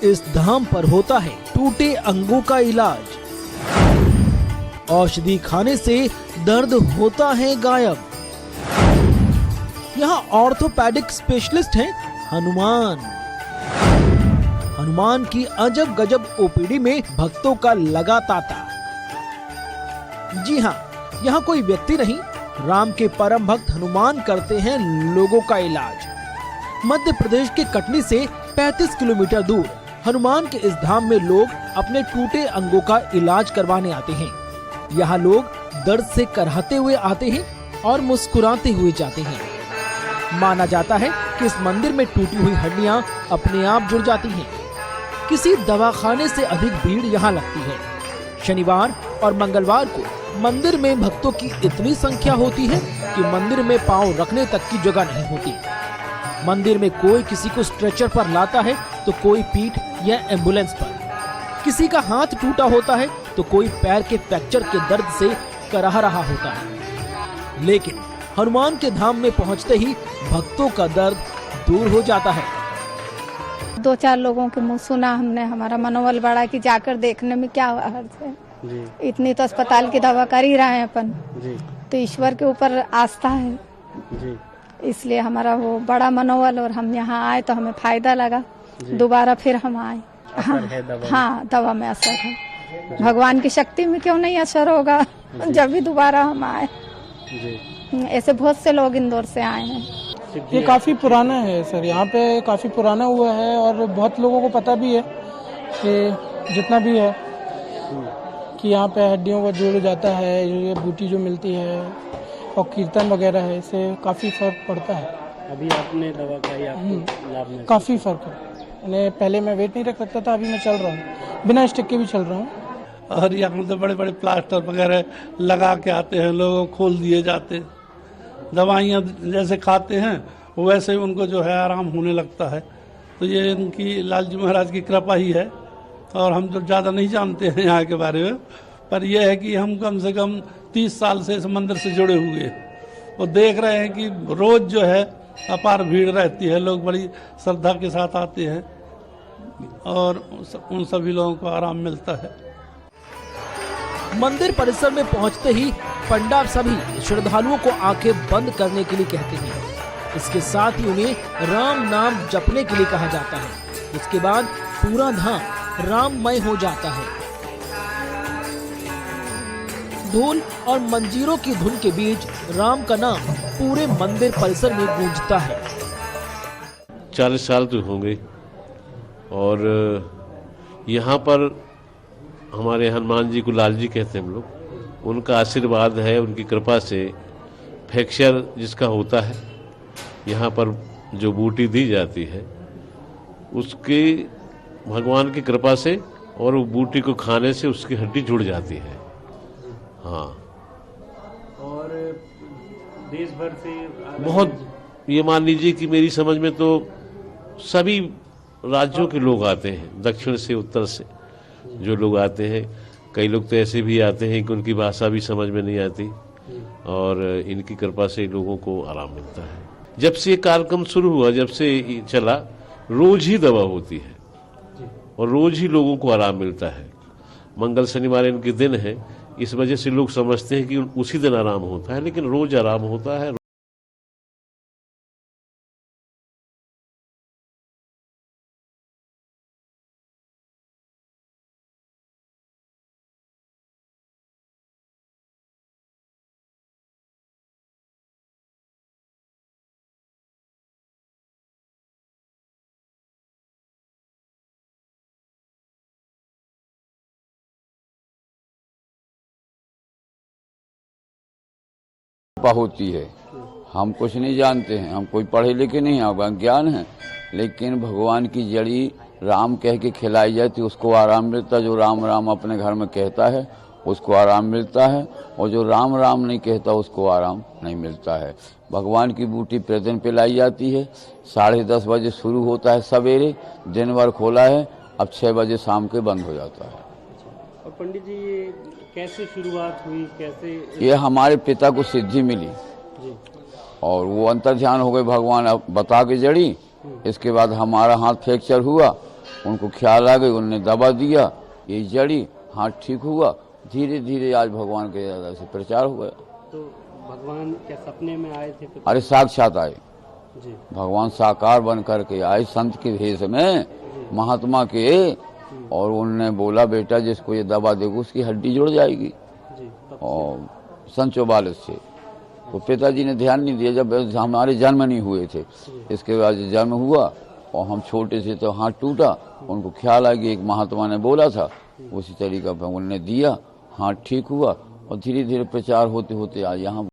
इस धाम पर होता है टूटे अंगों का इलाज। औषधि खाने से दर्द होता है गायब। यहाँ ऑर्थोपेडिक स्पेशलिस्ट हैं हनुमान। हनुमान की अजब गजब ओपीडी में भक्तों का लगा तांता। जी हाँ, यहाँ कोई व्यक्ति नहीं, राम के परम भक्त हनुमान करते हैं लोगों का इलाज। मध्य प्रदेश के कटनी से 35 किलोमीटर दूर हनुमान के इस धाम में लोग अपने टूटे अंगों का इलाज करवाने आते हैं। यहाँ लोग दर्द से कराहते हुए आते हैं और मुस्कुराते हुए जाते हैं। माना जाता है कि इस मंदिर में टूटी हुई हड्डियां अपने आप जुड़ जाती हैं। किसी दवाखाने से अधिक भीड़ यहाँ लगती है। शनिवार और मंगलवार को मंदिर में भक्तों की इतनी संख्या होती है कि मंदिर में पांव रखने तक की जगह नहीं होती। मंदिर में कोई किसी को स्ट्रेचर पर लाता है तो कोई पीठ या एम्बुलेंस पर। किसी का हाथ टूटा होता है तो कोई पैर के फ्रैक्चर के दर्द से कराह रहा होता है। लेकिन हनुमान के धाम में पहुंचते ही भक्तों का दर्द दूर हो जाता है। 2-4 लोगों के मुंह सुना हमने, हमारा मनोबल बढ़ा कि जाकर देखने में क्या हर्ज है। इतनी तो अस्पताल की दवा कर ही रहे हैं अपन जी। तो ईश्वर के ऊपर आस्था है जी। इसलिए हमारा वो बड़ा मनोबल, और हम यहाँ आए तो हमें फायदा लगा। दोबारा फिर हम आए। हाँ, दवा में असर है। भगवान की शक्ति में क्यों नहीं असर होगा जब भी दोबारा हम आए। ऐसे बहुत से लोग इंदौर से आए हैं। ये काफी पुराना है सर, यहाँ पे काफी पुराना हुआ है और बहुत लोगों को पता भी है कि जितना भी है कि यहाँ पे हड्डियों का जोड़ जाता है, ये बूटी जो मिलती है और कीर्तन वगैरह है, इससे काफी फर्क पड़ता है। अभी आपने दवा खाई, आपको लाभ में काफी फर्क है। पहले मैं वेट नहीं रख सकता था, अभी मैं चल रहा हूँ, बिना स्टिक के भी चल रहा हूँ। और यहाँ तो बड़े बड़े प्लास्टर वगैरह लगा के आते हैं, लोगों को खोल दिए जाते हैं। दवाइयाँ जैसे खाते हैं वैसे ही उनको जो है आराम होने लगता है। तो ये इनकी लालजी महाराज की कृपा ही है। और हम तो ज़्यादा नहीं जानते हैं यहाँ के बारे में, पर यह है कि हम कम से कम 30 साल से इस मंदिर से जुड़े हुए हैं और देख रहे हैं कि रोज़ जो है अपार भीड़ रहती है। लोग बड़ी श्रद्धा के साथ आते हैं और उन सभी लोगों को आराम मिलता है। मंदिर परिसर में पहुंचते ही पंडा सभी श्रद्धालुओं को आंखें बंद करने के लिए कहते हैं। इसके साथ ही उन्हें राम नाम जपने के लिए कहा जाता है। इसके बाद पूरा धाम राममय हो जाता है। ढोल और मंजीरों की धुन के बीच राम का नाम पूरे मंदिर परिसर में गूंजता है। 40 साल तो हो गए और यहाँ पर हमारे हनुमान जी को लाल जी कहते हैं हम लोग। उनका आशीर्वाद है, उनकी कृपा से फ्रैक्चर जिसका होता है यहाँ पर जो बूटी दी जाती है उसके भगवान की कृपा से और वो बूटी को खाने से उसकी हड्डी जुड़ जाती है। हाँ, और देश भर से बहुत, ये मान लीजिए कि मेरी समझ में तो सभी राज्यों के लोग आते हैं, दक्षिण से उत्तर से जो लोग आते हैं। कई लोग तो ऐसे भी आते हैं कि उनकी भाषा भी समझ में नहीं आती और इनकी कृपा से लोगों को आराम मिलता है। जब से ये कार्यक्रम शुरू हुआ, जब से चला, रोज ही दवा होती है और रोज ही लोगों को आराम मिलता है। मंगल शनिवार इनके दिन है, इस वजह से लोग समझते हैं कि उसी दिन आराम होता है, लेकिन रोज आराम होता है। होती है, हम कुछ नहीं जानते हैं, हम कोई पढ़े लिखे नहीं हैं, ज्ञान है, लेकिन भगवान की जड़ी राम कह के खिलाई जाती, उसको आराम मिलता है। जो राम राम अपने घर में कहता है उसको आराम मिलता है, और जो राम राम नहीं कहता उसको आराम नहीं मिलता है। भगवान की बूटी प्रतिदिन पिलाई जाती है। 10:30 बजे शुरू होता है सवेरे, दिन भर खोला है, अब 6 बजे शाम के बंद हो जाता है। और पंडित जी, ये कैसे शुरुआत हुई, कैसे? ये हमारे पिता को सिद्धि मिली जी। और वो अंतर ध्यान हो गए, भगवान अब बता के जड़ी। इसके बाद हमारा हाथ फ्रैक्चर हुआ उनको ख्याल आ गई, उन्होंने दवा दिया, ये जड़ी, हाथ ठीक हुआ। धीरे धीरे आज भगवान के दया से प्रचार हुआ। तो भगवान क्या सपने में आए थे? अरे साक्षात आए जी भगवान, साकार बन करके आए संत के भेष में, महात्मा के। और उन्होंने बोला बेटा जिसको ये दवा देगा उसकी हड्डी जुड़ जाएगी। जी और सन 44 से तो पिताजी ने ध्यान नहीं दिया, जब हमारे जन्म नहीं हुए थे। इसके बाद जन्म हुआ और हम छोटे से तो हाथ टूटा, उनको ख्याल आ गया, एक महात्मा ने बोला था, उसी तरीका पर उन्होंने दिया, हाथ ठीक हुआ और धीरे धीरे प्रचार होते होते आज यहाँ